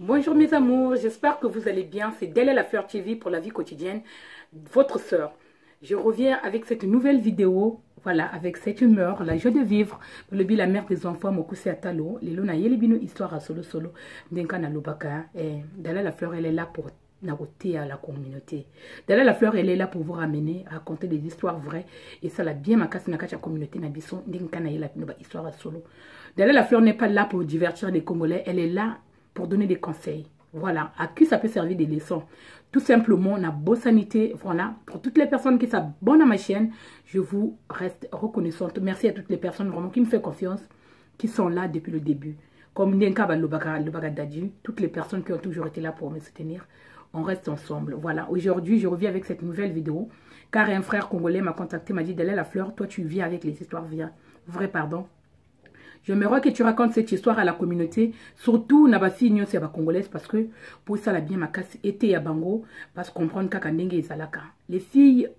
Bonjour mes amours, j'espère que vous allez bien. C'est Della la Fleur TV pour la vie quotidienne, votre sœur. Je reviens avec cette nouvelle vidéo, voilà, avec cette humeur, la joie de vivre. Le bi la mère des enfants, Mokuse Atalo, les luna yelibino histoire à solo solo, Denka na lobaka. Della la Fleur, elle est là pour nagoter à la communauté. Della la Fleur, elle est là pour vous ramener, à raconter des histoires vraies. Et ça l'a bien ma casse na kacha communauté na bison, Denka na yela histoire à solo. Della la Fleur n'est pas là pour divertir les Congolais, elle est là pour donner des conseils. Voilà, à qui ça peut servir des leçons. Tout simplement, on a beau sanité. Voilà, pour toutes les personnes qui s'abonnent à ma chaîne, je vous reste reconnaissante. Merci à toutes les personnes vraiment qui me font confiance, qui sont là depuis le début. Comme Nenka Balobaka Dadi, toutes les personnes qui ont toujours été là pour me soutenir, on reste ensemble. Voilà, aujourd'hui, je reviens avec cette nouvelle vidéo, car un frère congolais m'a contacté, m'a dit, Della la Fleur, toi tu viens avec les histoires vraies, pardon. J'aimerais que tu racontes cette histoire à la communauté, surtout na fille c'est congolaise parce que pour ça la bien ma casse était à Bango parce comprendre kakandenge et salaka. Les filles,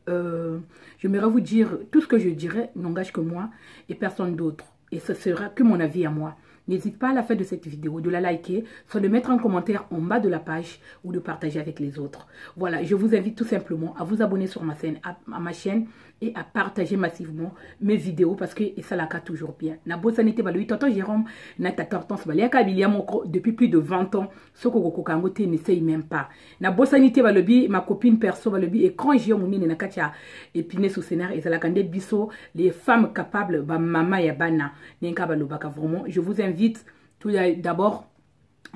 j'aimerais vous dire tout ce que je dirais n'engage que moi et personne d'autre et ce sera que mon avis à moi. N'hésite pas à la fin de cette vidéo de la liker, soit de mettre un commentaire en bas de la page ou de partager avec les autres. Voilà, je vous invite tout simplement à vous abonner sur ma chaîne, et à partager massivement mes vidéos parce que ça la cas toujours bien. Na bo sanité baloui tonton Jérôme na tatortance baliaka bilia moko depuis plus de 20 ans. Soko koko kangote n'essaye même pas. Na bo sanité balobi ma copine perso balobi et quand j'ai mon na katia épiné sous scénario et ça la kande biso les femmes capables ba mama ya bana nenka balobaka vraiment. Je vous invite tout d'abord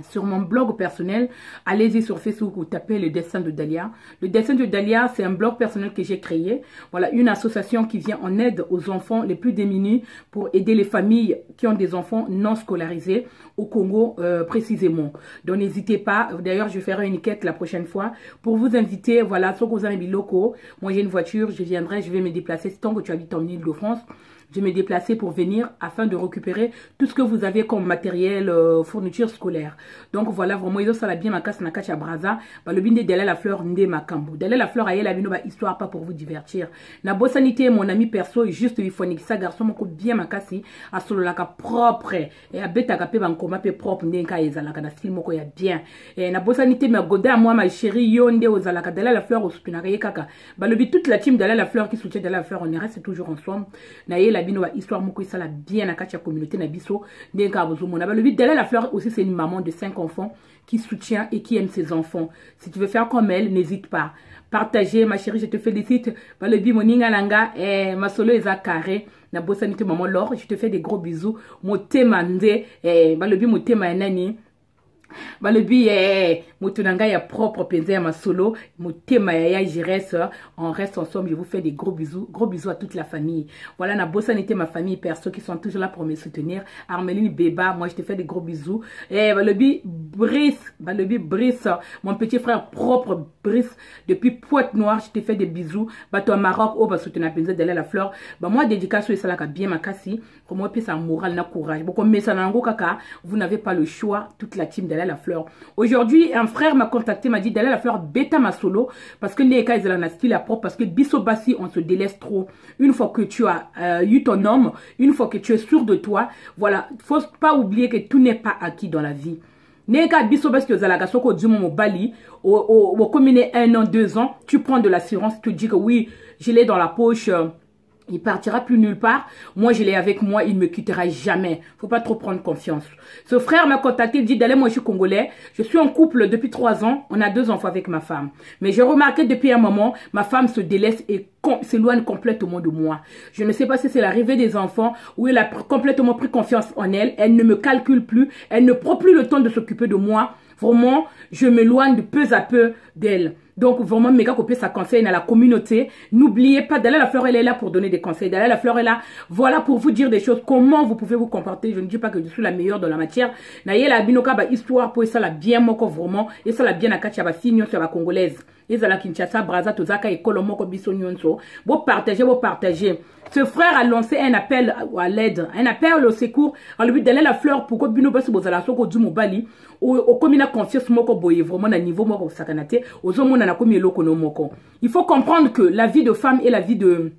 sur mon blog personnel, allez-y sur Facebook, vous tapez le destin de Dalia. Le destin de Dalia, c'est un blog personnel que j'ai créé. Voilà, une association qui vient en aide aux enfants les plus démunis pour aider les familles qui ont des enfants non scolarisés au Congo précisément. Donc n'hésitez pas, d'ailleurs je ferai une quête la prochaine fois pour vous inviter, voilà, sur vous avez locaux. Moi j'ai une voiture, je viendrai, je vais me déplacer tant que tu habites en Île-de-France. Je vais me déplacer pour venir afin de récupérer tout ce que vous avez comme matériel, fourniture scolaire. Donc voilà, vraiment, ils ont ça la bien ma casse na kacha braza. Le bin de Della la Fleur ndé ma kambu. Della la Fleur aïe la bino ba histoire pas pour vous divertir. Na bo sanité, mon ami perso, juste il faut ça garçon moko bien ma kasi à solo la ka propre et à beta ka pe ban koma pe propre ndenka ezalaka na style moko ya bien. Et na bo sanité ma goda moi ma chérie yonde ozalaka Della la Fleur au spinaka kaka. Le bi toute la team Della la Fleur qui soutient Della la Fleur, on reste toujours ensemble. Na la bino wa histoire moko ça la bien na kacha communauté na biso ndenka bozo mona. Le but Della la Fleur aussi c'est une maman de 5 enfants qui soutient et qui aime ses enfants. Si tu veux faire comme elle, n'hésite pas. Partagez, ma chérie, je te félicite. Le bi moninga langa ma solo eza carré. Na bosanité maman Laure, je te fais des gros bisous. Motema nde le bi motema nani. Le bi motunanga ya propre penze ya ma solo motema ya jiresse, on reste ensemble, je vous fais des gros bisous à toute la famille. Voilà, na bosanité ma famille perso qui sont toujours là pour me soutenir. Armeline Beba, moi je te fais des gros bisous. Le bi Brice, mon petit frère propre Brice depuis Pointe-Noire, je te fais des bisous. Toi Maroc, oh bah soutenir penze Della la Fleur. Moi dédicace sur ça là bien ma kasi. Comment puis ça moral na courage. Beaucoup mais ça nango kaka, vous n'avez pas le choix, toute la team Della la Fleur. Aujourd'hui, un frère m'a contacté, m'a dit Della la Fleur bêta ma solo parce que les cas ils ont un style à propre parce que biso bassi on se délaisse trop. Une fois que tu as eu ton homme, une fois que tu es sûr de toi, voilà, faut pas oublier que tout n'est pas acquis dans la vie. Neka biso bassi aux alagasoko du moment Bali au combiné 1 an 2 ans, tu prends de l'assurance, tu dis que oui, je l'ai dans la poche. Il partira plus nulle part. Moi, je l'ai avec moi. Il me quittera jamais. Faut pas trop prendre confiance. Ce frère m'a contacté. Il dit, Della, moi, je suis congolais. Je suis en couple depuis 3 ans. On a 2 enfants avec ma femme. Mais j'ai remarqué depuis un moment, ma femme se délaisse et s'éloigne complètement de moi. Je ne sais pas si c'est l'arrivée des enfants ou elle a complètement pris confiance en elle. Elle ne me calcule plus. Elle ne prend plus le temps de s'occuper de moi. Vraiment, je m'éloigne de peu à peu d'elle. Donc, vraiment, méga copier sa conseil à la communauté. N'oubliez pas, Della la Fleur, elle est là pour donner des conseils. Della la Fleur est là, voilà, pour vous dire des choses. Comment vous pouvez vous comporter. Je ne dis pas que je suis la meilleure dans la matière. Naye la binoka, ba histoire pour ça la bien moko vraiment. Et ça la bien à katia ba fille sur la congolaise. Et ça la Kinshasa, Braza, Tozaka et Kolomoko Bissonyonso. Vous partagez. Ce frère a lancé un appel à l'aide, un appel au secours. À lui Della la Fleur pour que Bino Basso Bozala Soko du Mobali. Au commune confiance moko boye vraiment à niveau moko sakanate. Aux hommes on a commis l'okono moko. Il faut comprendre que la vie de femme et la vie de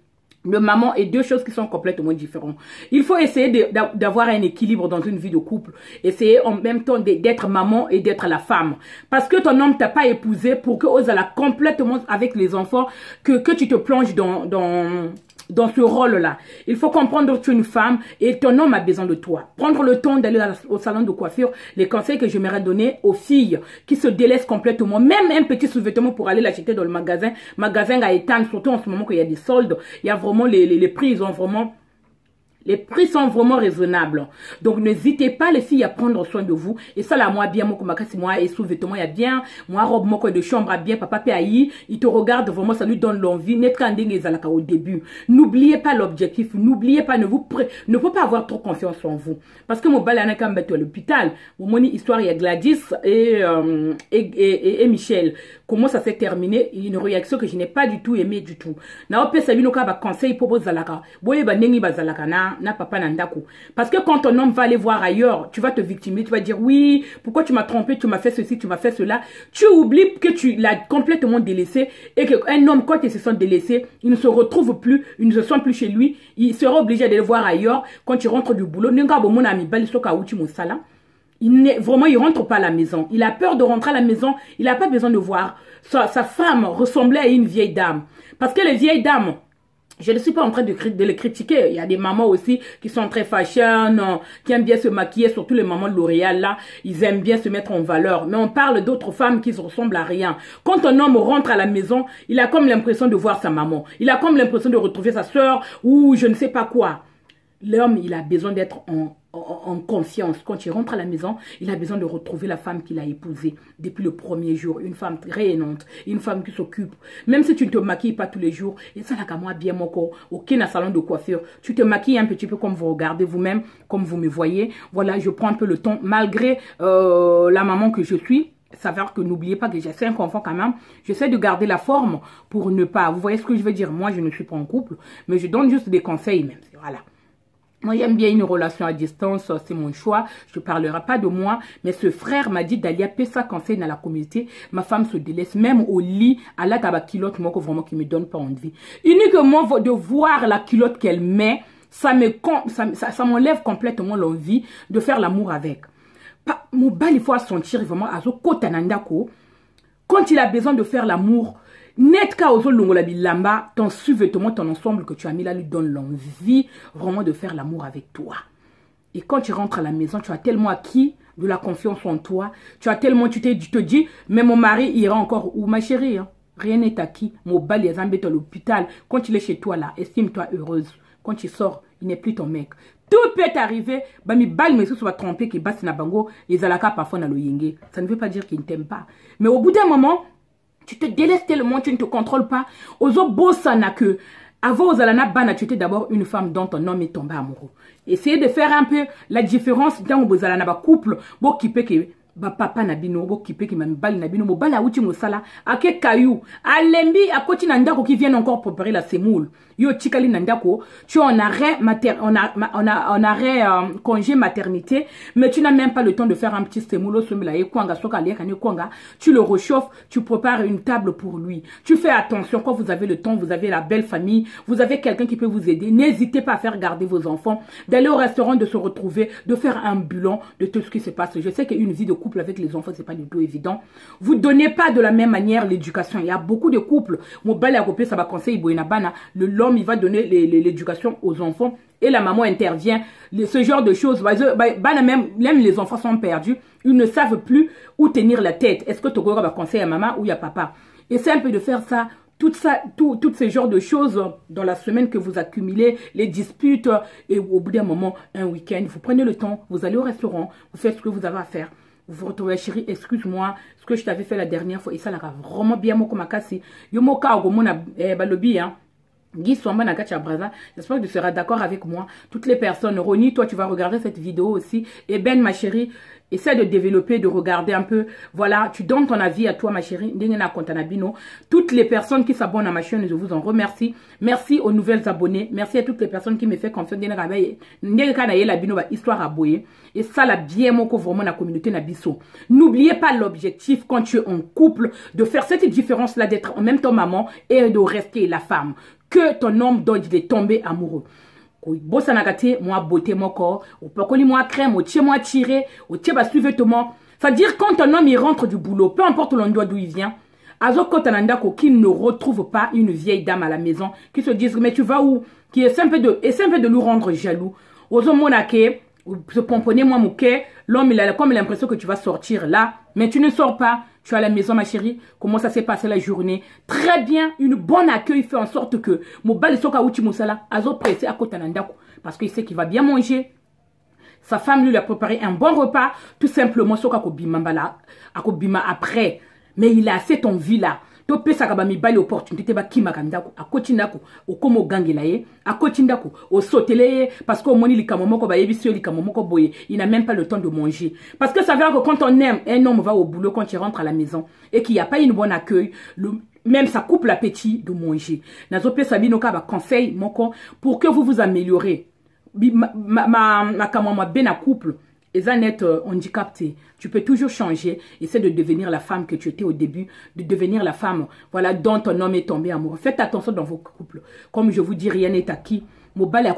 de maman est deux choses qui sont complètement différentes. Il faut essayer d'avoir un équilibre dans une vie de couple. Essayer en même temps d'être maman et d'être la femme. Parce que ton homme t'a pas épousé pour que ose la complètement avec les enfants, que tu te plonges dans ce rôle-là. Il faut comprendre que tu es une femme et ton homme a besoin de toi. Prendre le temps d'aller au salon de coiffure, les conseils que j'aimerais donner aux filles qui se délaissent complètement, même un petit sous-vêtement pour aller l'acheter dans le magasin à étendre, surtout en ce moment qu'il y a des soldes, il y a vraiment les prix, ils ont vraiment... Les prix sont vraiment raisonnables. Donc, n'hésitez pas, les filles, à prendre soin de vous. Et ça, là, moi, bien, moi, et sous-vêtements, il y a bien. Moi, robe, moi, de chambre, a bien, papa, il te regarde vraiment, ça lui donne l'envie. Net au début. N'oubliez pas l'objectif. N'oubliez pas, ne faut pas avoir trop confiance en vous. Parce que mon balana, quand à l'hôpital, mon histoire, il y a Gladys et Michel. Comment ça s'est terminé? Une réaction que je n'ai pas du tout aimée du tout. Na ope sabi no ka ba conseil pour zalaka. Boye ba nengi ba zalaka na papa nandako. Parce que quand ton homme va aller voir ailleurs, tu vas te victimer, tu vas dire oui, pourquoi tu m'as trompé, tu m'as fait ceci, tu m'as fait cela. Tu oublies que tu l'as complètement délaissé et qu'un homme quand il se sent délaissé, il ne se retrouve plus, il ne se sent plus chez lui, il sera obligé d'aller voir ailleurs quand il rentre du boulot. Nenga bo mon ami bali soka uchi mo sala. Vraiment, il rentre pas à la maison. Il a peur de rentrer à la maison. Il n'a pas besoin de voir sa femme ressembler à une vieille dame. Parce que les vieilles dames, je ne suis pas en train de les critiquer. Il y a des mamans aussi qui sont très fashion, qui aiment bien se maquiller, surtout les mamans de L'Oréal là. Ils aiment bien se mettre en valeur. Mais on parle d'autres femmes qui ne ressemblent à rien. Quand un homme rentre à la maison, il a comme l'impression de voir sa maman. Il a comme l'impression de retrouver sa soeur ou je ne sais pas quoi. L'homme, il a besoin d'être en confiance. Quand il rentre à la maison, il a besoin de retrouver la femme qu'il a épousée depuis le premier jour. Une femme rayonnante, une femme qui s'occupe. Même si tu ne te maquilles pas tous les jours, et ça là, moi bien mon corps, aucun salon de coiffure, tu te maquilles un petit peu comme vous regardez vous-même, comme vous me voyez. Voilà, je prends un peu le temps, malgré la maman que je suis. Ça veut dire que n'oubliez pas que j'ai 5 enfants quand même. J'essaie de garder la forme pour ne pas... Vous voyez ce que je veux dire? Moi, je ne suis pas en couple, mais je donne juste des conseils même. Voilà. Moi, j'aime bien une relation à distance, c'est mon choix. Je ne parlerai pas de moi. Mais ce frère m'a dit d'aller appeler ça conseil dans la communauté. Ma femme se délaisse même au lit. À la tabac culotte, moi, vraiment, qui ne me donne pas envie. Uniquement de voir la culotte qu'elle met, ça m'enlève complètement l'envie de faire l'amour avec. Mon bal, il faut sentir vraiment à ce côté quand il a besoin de faire l'amour. Net ka ozo longola bilamba, ton sous-vêtement, ton ensemble que tu as mis là lui donne l'envie vraiment de faire l'amour avec toi. Et quand tu rentres à la maison, tu as tellement acquis de la confiance en toi. Tu as tellement, tu te dis, mais mon mari ira encore où ma chérie, hein? Rien n'est acquis. Mon bal les embêtes à l'hôpital. Quand il est chez toi là, estime-toi heureuse. Quand tu sors, il n'est plus ton mec. Tout peut arriver. Bah, mi bal, mais si tu vas tromper, qui basse na bango, les alaka parfois na lo yenge. Ça ne veut pas dire qu'il ne t'aime pas. Mais au bout d'un moment, tu te délaisses tellement, tu ne te contrôles pas. Ozo bossa na que, avant aux alana bana, tu étais d'abord une femme dont ton homme est tombé amoureux. Essayez de faire un peu la différence dans aux alana ba couple, bo qui peut que, ba papa nabino, bo qui peut que mami bali nabino, mo bala outi mo sala, ake kayou, alembi, a koti nandako qui viennent encore préparer la semoule. Yo chikali nandako, tu es en arrêt congé maternité, mais tu n'as même pas le temps de faire un petit semoule, tu le réchauffes, tu prépares une table pour lui. Tu fais attention quand vous avez le temps, vous avez la belle famille, vous avez quelqu'un qui peut vous aider. N'hésitez pas à faire garder vos enfants, d'aller au restaurant, de se retrouver, de faire un bilan de tout ce qui se passe. Je sais qu'une vie de couple avec les enfants, c'est pas du tout évident. Vous donnez pas de la même manière l'éducation. Il y a beaucoup de couples. Mon bal à ça va conseiller l'homme, il va donner l'éducation aux enfants et la maman intervient. Ce genre de choses, même les enfants sont perdus. Ils ne savent plus où tenir la tête. Est-ce que tu vas conseiller à maman ou à papa? Et c'est un peu de faire ça. Toutes ces genres de choses dans la semaine que vous accumulez, les disputes, et au bout d'un moment, un week-end, vous prenez le temps, vous allez au restaurant, vous faites ce que vous avez à faire. Vous vous retrouvez, chérie, excuse-moi, ce que je t'avais fait la dernière fois, et ça, là, vraiment bien, moi, comme à casser. Yo, moi, quand on a balobi, hein. Guy Swamba Nagacha Braza, j'espère que tu seras d'accord avec moi. Toutes les personnes, Ronnie, toi tu vas regarder cette vidéo aussi. Et Ben, ma chérie, Essaie de développer, de regarder un peu. Voilà, tu donnes ton avis à toi, ma chérie. Toutes les personnes qui s'abonnent à ma chaîne, je vous en remercie. Merci aux nouvelles abonnés. Merci à toutes les personnes qui me font confiance. Histoire à boyer. Et ça, la bien, mon vraiment, la communauté Nabiso. N'oubliez pas l'objectif, quand tu es en couple, de faire cette différence-là, d'être en même temps maman et de rester la femme. Que ton homme doit tomber amoureux. Moi beauté mon corps, moi crème, moi tiré, c'est-à-dire quand un homme il rentre du boulot, peu importe l'endroit d'où il vient, qu'il ne retrouve pas une vieille dame à la maison, qui se dise mais tu vas où, qui essaie un peu de nous rendre jaloux. Se pomponner moi mon cœur, l'homme il a comme l'impression que tu vas sortir là, mais tu ne sors pas. Tu es à la maison, ma chérie. Comment ça s'est passé la journée? Très bien. Une bonne accueil fait en sorte que mon bal soka uchi musala azo pressé à côté d'andako parce qu'il sait qu'il va bien manger. Sa femme lui a préparé un bon repas, tout simplement soka ko bima mbala akobima après. Mais il a assez ton vie là. To pesa ka ba mi bali opportunité ba kima kandako akotindako okomo gangelaye akotindako o sotele parce que moni likamomoko ba yebisi likamomoko boye, il n'a même pas le temps de manger parce que ça veut dire que quand on aime un homme va au boulot, quand il rentre à la maison et qu'il n'y a pas une bonne accueil, même ça coupe l'appétit de manger. Nazo pesa binoka ba conseil moko pour que vous vous améliorez. Ma ben à couple et net handicapé, tu peux toujours changer. Essaie de devenir la femme que tu étais au début, de devenir la femme, voilà, dont ton homme est tombé amoureux. Faites attention dans vos couples. Comme je vous dis, rien n'est acquis. Mobile à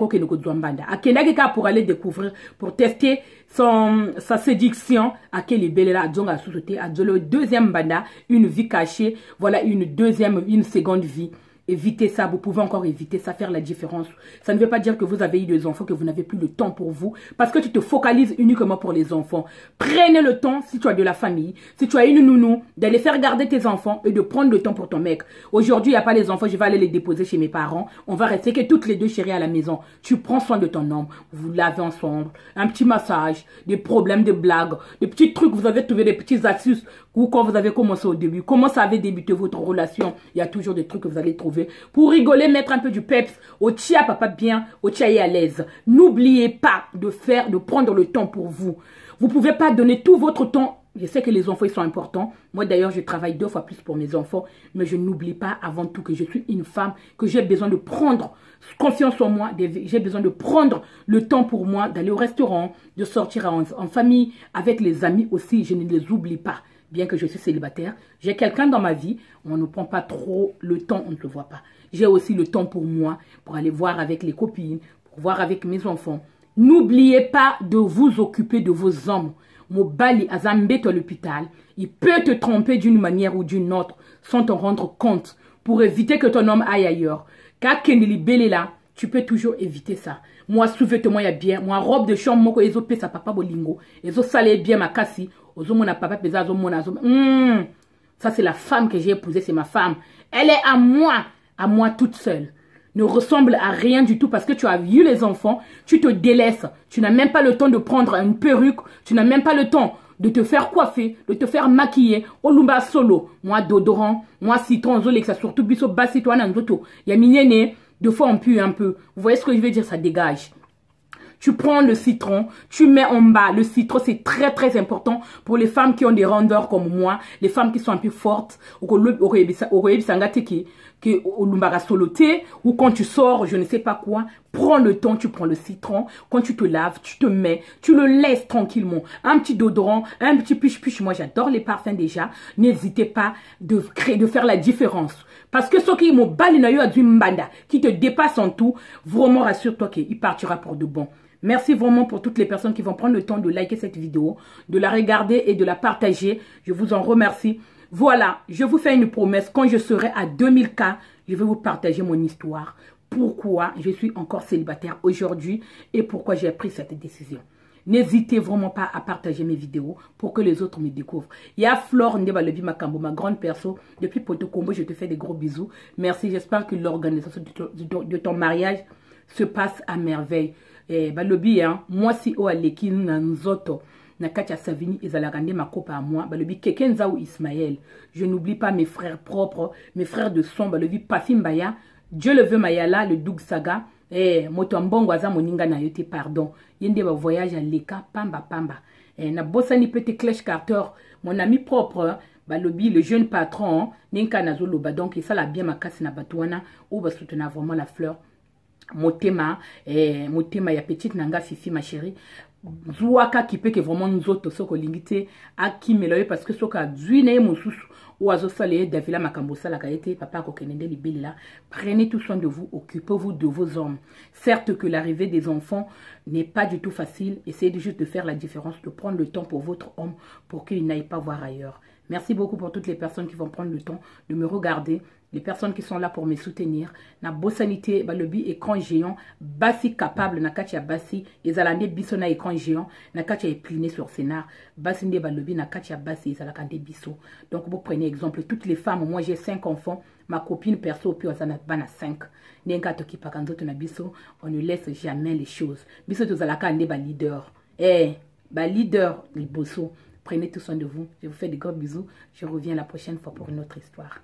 pour aller découvrir, pour tester sa séduction, à quel est belle là, à sous-sauter, à le deuxième banda, une vie cachée, voilà, une seconde vie. Évitez ça, vous pouvez encore éviter ça, faire la différence. Ça ne veut pas dire que vous avez eu des enfants, que vous n'avez plus le temps pour vous, parce que tu te focalises uniquement pour les enfants. Prenez le temps, si tu as de la famille, si tu as une nounou, d'aller faire garder tes enfants et de prendre le temps pour ton mec. Aujourd'hui, il n'y a pas les enfants, je vais aller les déposer chez mes parents. On va rester que toutes les deux chéries à la maison. Tu prends soin de ton homme, vous lavez ensemble, un petit massage, des problèmes, des blagues, des petits trucs, vous avez trouvé des petites astuces, ou quand vous avez commencé au début, comment ça avait débuté votre relation, il y a toujours des trucs que vous allez trouver. Pour rigoler, mettre un peu du peps, au tia papa bien, au tia à l'aise. N'oubliez pas de prendre le temps pour vous. Vous pouvez pas donner tout votre temps. Je sais que les enfants ils sont importants. Moi d'ailleurs je travaille 2 fois plus pour mes enfants. Mais je n'oublie pas avant tout que je suis une femme, que j'ai besoin de prendre confiance en moi. J'ai besoin de prendre le temps pour moi, d'aller au restaurant, de sortir en famille, avec les amis aussi. Je ne les oublie pas. Bien que je suis célibataire, j'ai quelqu'un dans ma vie, on ne prend pas trop le temps, on ne se voit pas. J'ai aussi le temps pour moi, pour aller voir avec les copines, pour voir avec mes enfants. N'oubliez pas de vous occuper de vos hommes. Mobali Azambet à l'hôpital, il peut te tromper d'une manière ou d'une autre sans t'en rendre compte pour éviter que ton homme aille ailleurs. Car Kendili Belela, tu peux toujours éviter ça. Moi, sous-vêtement, il y a bien. Moi, robe de chambre, moi, ils ont payé sa papa bolingo. Ils ont salé bien ma cassie. Ça, c'est la femme que j'ai épousée, c'est ma femme. Elle est à moi toute seule. Ne ressemble à rien du tout parce que tu as eu les enfants, tu te délaisses. Tu n'as même pas le temps de prendre une perruque, tu n'as même pas le temps de te faire coiffer, de te faire maquiller. Olumba solo, moi d'odorant, moi citron, ça surtout biso basi toi nanzoto. Ya mignene, deux fois on pue un peu. Vous voyez ce que je veux dire, ça dégage. Tu prends le citron, tu mets en bas. Le citron, c'est très, très important pour les femmes qui ont des rondeurs comme moi, les femmes qui sont un peu fortes, ou quand tu sors, je ne sais pas quoi, prends le temps, tu prends le citron. Quand tu te laves, tu te mets, tu le laisses tranquillement. Un petit déodorant, un petit push-push. Moi, j'adore les parfums déjà. N'hésitez pas de faire la différence. Parce que ceux qui m'ont balinayo à mbanda, qui te dépassent en tout, vraiment rassure-toi qu'il partira pour de bon. Merci vraiment pour toutes les personnes qui vont prendre le temps de liker cette vidéo, de la regarder et de la partager. Je vous en remercie. Voilà, je vous fais une promesse. Quand je serai à 2000 K, je vais vous partager mon histoire. Pourquoi je suis encore célibataire aujourd'hui et pourquoi j'ai pris cette décision. N'hésitez vraiment pas à partager mes vidéos pour que les autres me découvrent. Il y a Flore Ndebalebi Makambo, ma grande perso. Depuis Poto Combo, je te fais des gros bisous. Merci, j'espère que l'organisation de ton mariage se passe à merveille. Balobi, moi si o aleki nanzoto. Nakatia Savini et Zalarande ma copa à moi. Balobi Kekenza ou Ismaël. Je n'oublie pas mes frères propres, mes frères de son. Balobi Pafim Baya. Dieu le veut Mayala, le Doug Saga. Motombongo aza moninga na yote pardon. Yende ba voyage à Leka, pamba pamba. na bosani petit Clèche Carter mon ami propre balobi le jeune patron ninka nazoloba donc ça la bien makasi na batouana ou ba soutenir vraiment la fleur motema ya petite nanga fifi ma chérie Zouaka qui peut que vraiment nous autres soko lingité a qui meloye parce que soka duine mosusu ou azo salé Davila Makambosa la kaete papa kokenende libella. Prenez tout soin de vous, occupez-vous de vos hommes. Certes que l'arrivée des enfants n'est pas du tout facile, essayez juste de faire la différence, de prendre le temps pour votre homme pour qu'il n'aille pas voir ailleurs. Merci beaucoup pour toutes les personnes qui vont prendre le temps de me regarder, les personnes qui sont là pour me soutenir. Na bossanité, balobi écran géant, basi capable, na katia basi, ezalande biso na écran géant, na katia pliné sur scénar, basi nde balobi na katia basi, ezalakande biso. Donc vous prenez exemple, toutes les femmes, moi j'ai 5 enfants, ma copine perso, puis on a 5. Nenga toki pakanzoto na biso, on ne laisse jamais les choses. Biso tozalakande ba leader. Ba leader, les bosso. Prenez tout soin de vous. Je vous fais de gros bisous. Je reviens la prochaine fois pour une autre histoire.